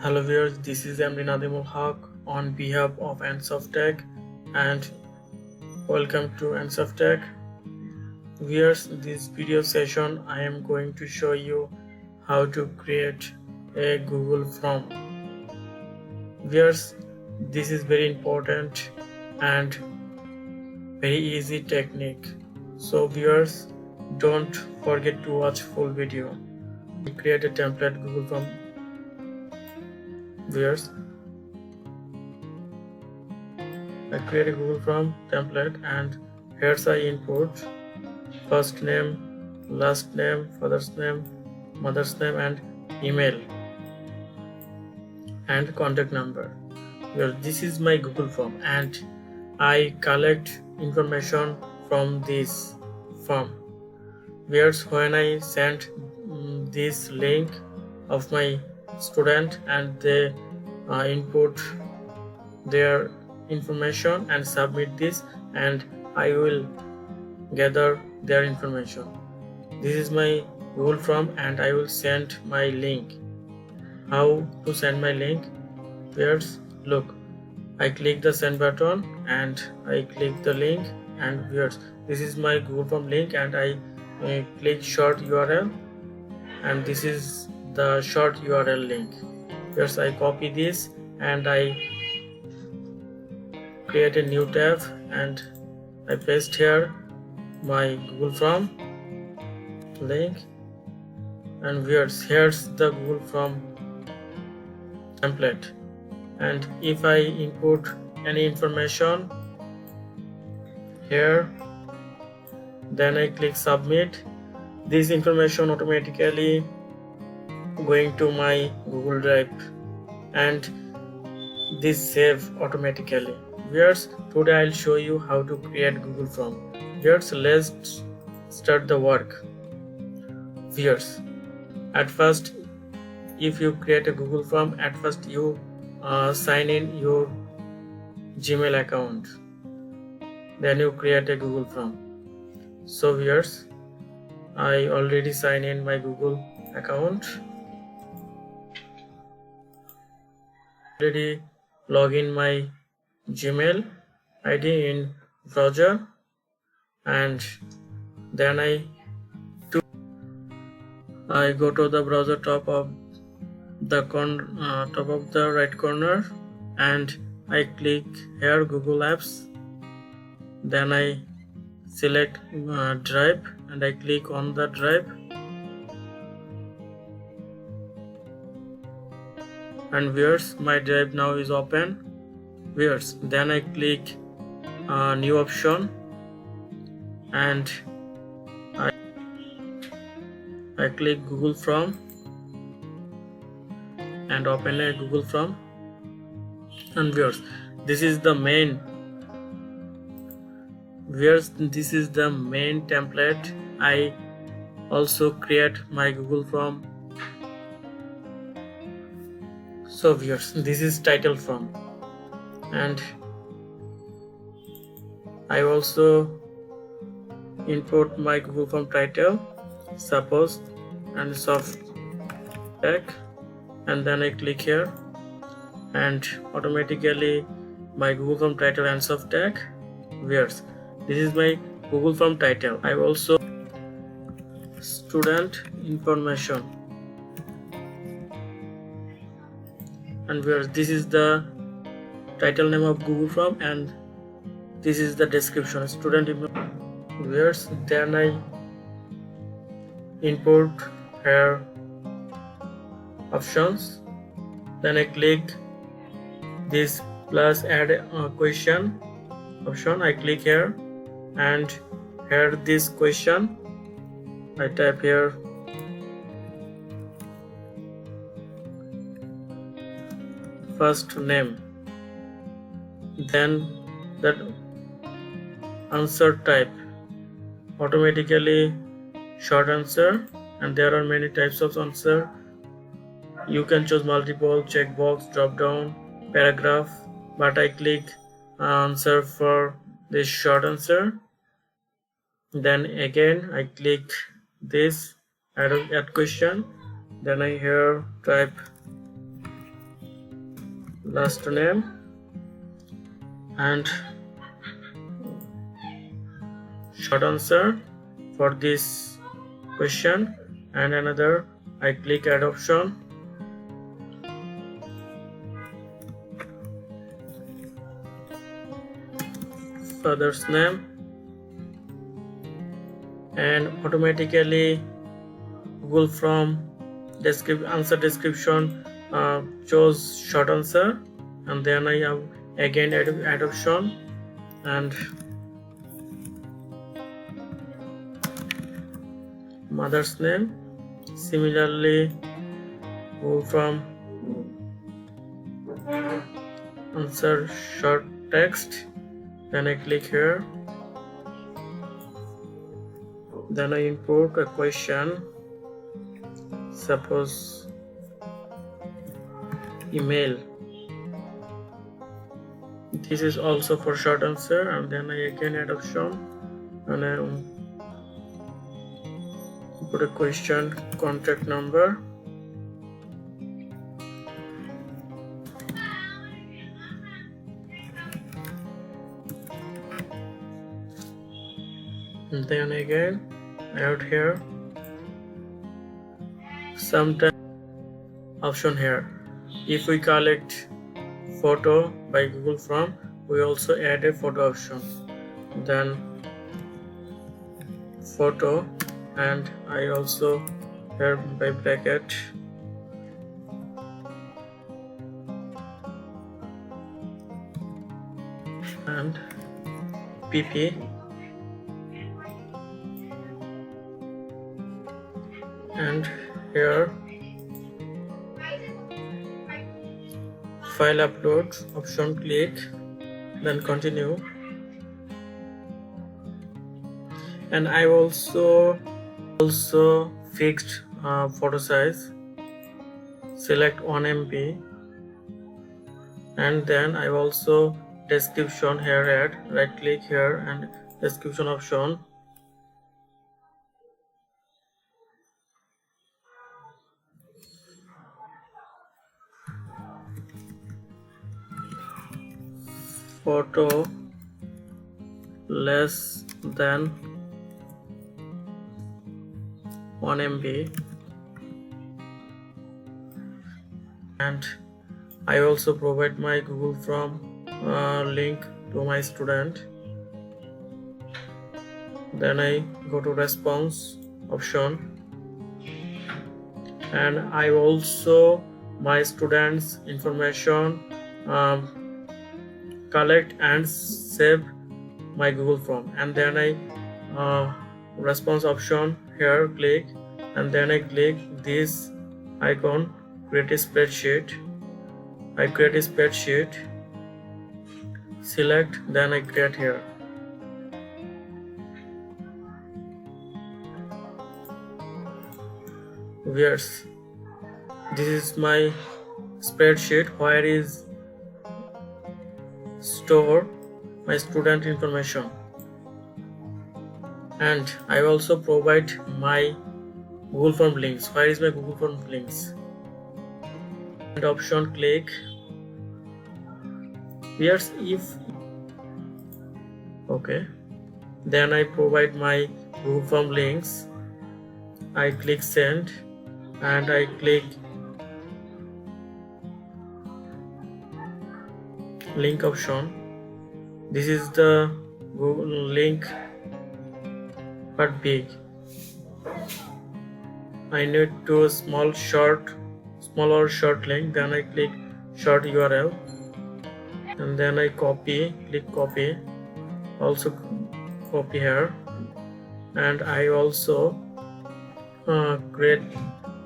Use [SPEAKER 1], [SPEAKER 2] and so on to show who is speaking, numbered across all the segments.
[SPEAKER 1] Hello viewers, this is Emrin Adimul Haq on behalf of Tech, and welcome to Tech. Viewers, this video session I am going to show you how to create a Google form. Viewers, this is very important and very easy technique. So viewers, don't forget to watch full video. Create a template Google form. Viewers, I create a Google form template, and here's I input first name, last name, father's name, mother's name, and email and contact number. Well, this is my Google form, and I collect information from this form. Whereas when I send this link of my student and they input their information and submit this, and I will gather their information. This is my Google form, and I will send my link. How to send my link? Here's look, I click the send button and I click the link, and here's this is my Google form link, and I click short URL, and this is the short URL link. Here's I copy this and I create a new tab and I paste here my Google form link, and here's the Google form template. And if I input any information here, then I click submit, this information automatically going to my Google Drive, and this save automatically. Viewers, today I'll show you how to create Google form. Viewers, let's start the work. Viewers, at first, if you create a Google form, at first you sign in your Gmail account, then you create a Google form. So viewers, I already sign in my Google account, already log in my Gmail ID in browser, and then I go to the browser top of the right corner, and I click here Google Apps, then I select Drive and I click on the Drive, and viewers, my Drive now is open. Viewers, then I click new option, and I click Google Form and open a Google Form. And viewers, this is the main template. I also create my Google Form. So viewers, this is title form, and I also input my Google Form title, suppose, and soft tag, and then I click here, and automatically my Google Form title and soft tag. Viewers, this is my Google Form title. I also student information, and viewers, this is the title name of Google Form, and this is the description, student information. Viewers, then I input here options, then I click this plus add a question option. I click here, and here this question I type here first name, then that answer type, automatically short answer, and there are many types of answer. You can choose multiple, checkbox, drop down, paragraph, but I click answer for this short answer. Then again I click this add question, then I here type last name, and short answer for this question. And another, I click add option, father's name, and automatically Google from answer description chose short answer. And then I have again add option, and mother's name. Similarly, Google from answer short text. Then I click here. Then I import a question, suppose email. This is also for short answer. And then I again add option, and I put a question, contact number, and then again add here sometime option here. If we collect photo by Google Form, we also add a photo option, then photo, and I also here by bracket and pp, and here file upload option, click, then continue. And I also fixed photo size, select 1 MB, and then I also description here, add, right click here and description option, photo less than 1 MB, and I also provide my Google Form link to my student. Then I go to response option, and I also my students information collect and save my Google Form. And then I response option here click, and then I click this icon, create a spreadsheet. I create a spreadsheet, select, then I create here. Viewers, this is my spreadsheet where is store my student information, and I also provide my Google Form links. Where is my Google Form links? And option click. Here's if okay, then I provide my Google Form links. I click send, and I click link option. This is the Google link but big. I need to smaller short link. Then I click short URL, and then I click copy, also copy here, and I also create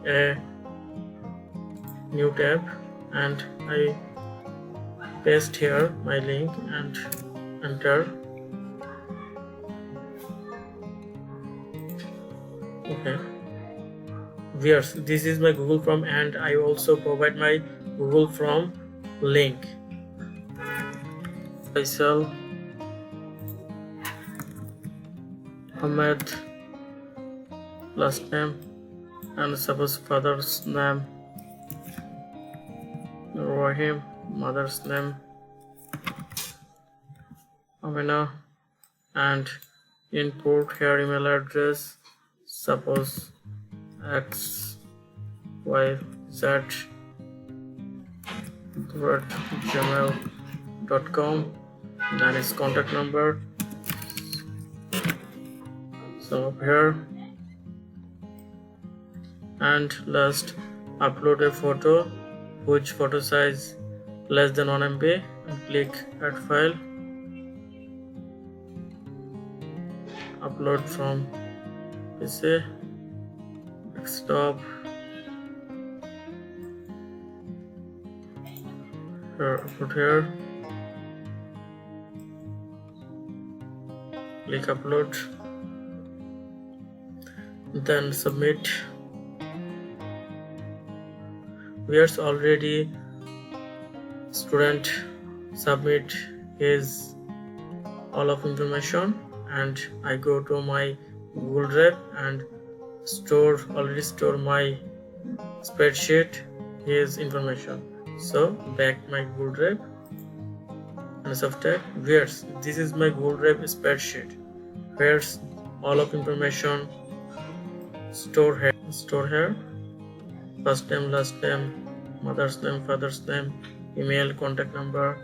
[SPEAKER 1] a new tab, and I paste here my link and enter. Okay, viewers, this is my Google Form, and I also provide my Google Form link. Faisal Ahmed, last name, and suppose father's name Rahim, mother's name Amina, and input here email address, suppose xyz@gmail.com. Then is contact number. So up here, and last upload a photo which photo size less than 1 MB, and click add file. Upload from PC, desktop, here, upload here, click upload, then submit. Here's already student submit his all of information, and I go to my Google Drive and already store my spreadsheet his information. So back my Google Drive and software. Where's this is my Google Drive spreadsheet. Where's all of information store here. First name, last name, mother's name, father's name, email, contact number,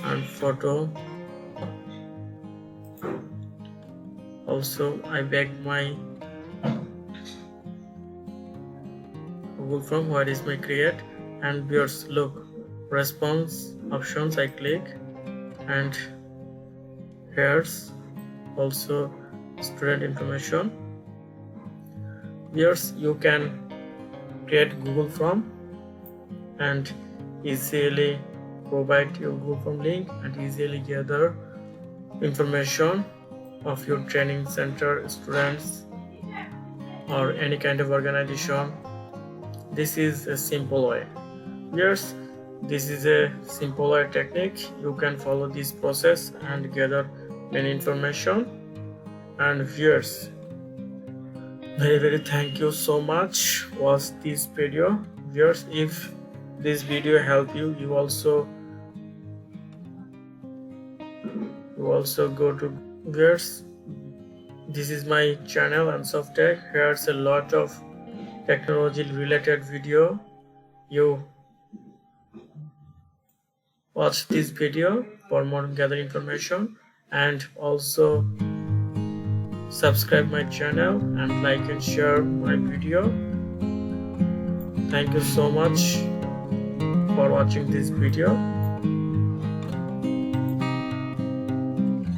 [SPEAKER 1] and photo. Also, I back my Google form. Where is my create? And here's look response options. I click, and here's also student information. Here's you can create Google form and easily provide your Google form link and easily gather information of your training center, students, or any kind of organization. This is a simple way. Yes, this is a simple way technique. You can follow this process and gather many information. And viewers, very thank you so much. Watch this video. Viewers, if this video help you, you also go to viewers. This is my channel and software. Here's a lot of technology related video. You watch this video for more gather information, and also subscribe my channel and like and share my video. Thank you so much for watching this video.